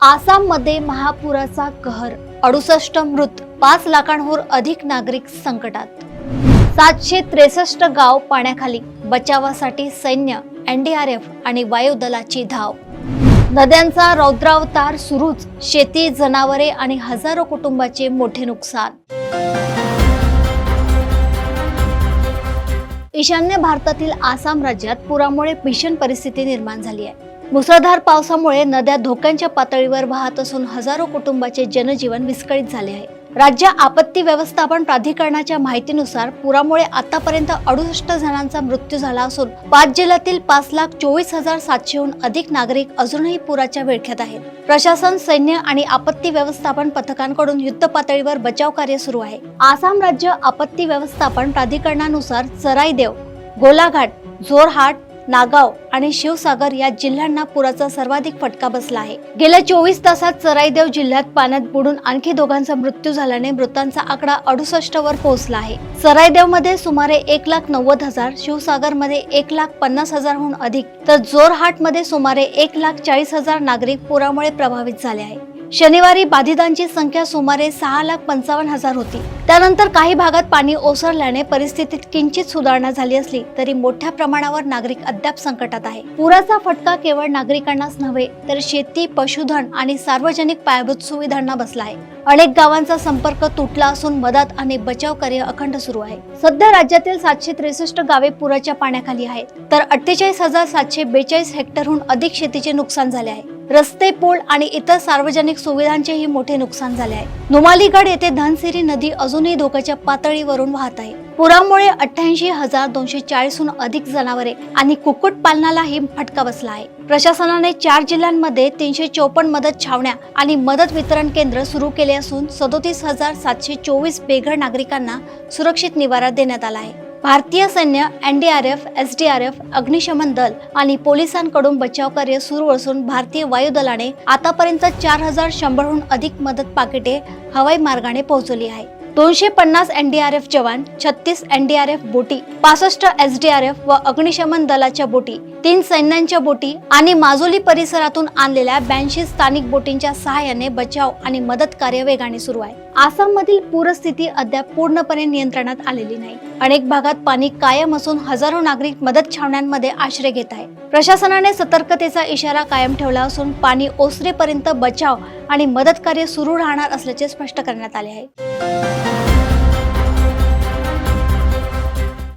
आसाममध्ये महापुराचा कहर, 68 मृत, 5 लाखांहून अधिक नागरिक संकटात. 763 गाव पाण्याखाली, बचावासाठी सैन्य, एनडीआरएफ आणि वायुदलाची धाव. नद्यांचा रौद्रावतार सुरूच, शेती, जनावरे आणि हजारो कुटुंबाचे मोठे नुकसान. ईशान्य भारतातील आसाम राज्यात पुरामुळे भीषण परिस्थिती निर्माण झाली आहे. मुसळधार पावसामुळे नद्या धोक्याच्या पातळीवर वाहत असून हजारो कुटुंबाचे जनजीवन विस्कळीत झाले आहे. राज्य आपत्ती व्यवस्थापन प्राधिकरणाच्या माहितीनुसार पुरामुळे आतापर्यंत 68 जणांचा मृत्यू झाला असून 5 जिल्ह्यातील 5,24,700हून अधिक नागरिक अजूनही पुराच्या विळख्यात आहेत. प्रशासन, सैन्य आणि आपत्ती व्यवस्थापन पथकांकडून युद्ध पातळीवर बचाव कार्य सुरू आहे. आसाम राज्य आपत्ती व्यवस्थापन प्राधिकरणानुसार चराईदेव, गोलाघाट, जोरहाट, नागाव आणि शिवसागर या जिल्ह्यांना पुराचा सर्वाधिक फटका बसला आहे. गेल्या 24 तासात चराईदेव जिल्ह्यात पाण्यात बुडून आणखी 2घांचा मृत्यू झाल्याने मृतांचा आकडा 68 वर पोहोचला आहे. चराईदेव मध्ये सुमारे 1,90,000, शिवसागर मध्ये 1,50,000हून अधिक, तर जोरहाट मध्ये सुमारे 1,40,000 नागरिक पुरामुळे प्रभावित झाले आहे. शनिवारी बाधितांची संख्या सुमारे 6,55,000 होती. त्यानंतर काही भागात पाणी ओसरल्याने परिस्थितीत किंचित सुधारणा झाली असली तरी मोठ्या प्रमाणावर नागरिक अद्याप संकटात आहे. पुराचा फटका केवळ नागरिकांनाच नव्हे तर शेती, पशुधन आणि सार्वजनिक पायाभूत सुविधांना बसला आहे. अनेक गावांचा संपर्क तुटला असून मदत आणि बचाव कार्य अखंड सुरू आहे. सध्या राज्यातील 763 गावे पुराच्या पाण्याखाली आहेत, तर 48,742 हेक्टरहून अधिक शेतीचे नुकसान झाले आहे. रस्ते, पूल आणि इतर सार्वजनिक सुविधांचेही मोठे नुकसान झाले आहे. नुमालीगड येथे धनसिरी नदी अजूनही धोक्याच्या पातळीवरून वाहत आहे. पुरामुळे 88,240हून अधिक जनावरे आणि कुक्कुटपालनालाही फटका बसला आहे. प्रशासनाने 4 जिल्ह्यांमध्ये 354 मदत छावण्या आणि मदत वितरण केंद्र सुरू केले असून 37,724 बेघर नागरिकांना सुरक्षित निवारा देण्यात आला आहे. भारतीय सैन्य, एनडीआरएफ, एसडीआरएफ, अग्निशमन दल आणि पोलिसांकडून बचाव कार्य सुरू असून भारतीय वायुदलाने आतापर्यंत 4,100हून अधिक मदत पाकिटे हवाई मार्गाने पोहोचवली आहे. 250 एनडीआरएफ जवान, 36 एनडीआरएफ बोटी, 65 एसडीआरएफ व अग्निशमन दलाच्या बोटी, 3 सैन्यांच्या बोटी आणि माजुली परिसरातून आणलेल्या 82 स्थानिक बोटींच्या सहाय्याने बचाव आणि मदत कार्य वेगाने सुरू आहे. आसाममधील पूरस्थिती अद्याप पूर्णपणे नियंत्रणात आलेली नाही. अनेक भागात पाणी कायम असून हजारो नागरिक मदत छावण्यांमध्ये आश्रय घेत आहेत. प्रशासनाने सतर्कतेचा इशारा कायम ठेवला असून पाणी ओसरेपर्यंत बचाव आणि मदत कार्य सुरू राहणार असल्याचे स्पष्ट करण्यात आले आहे.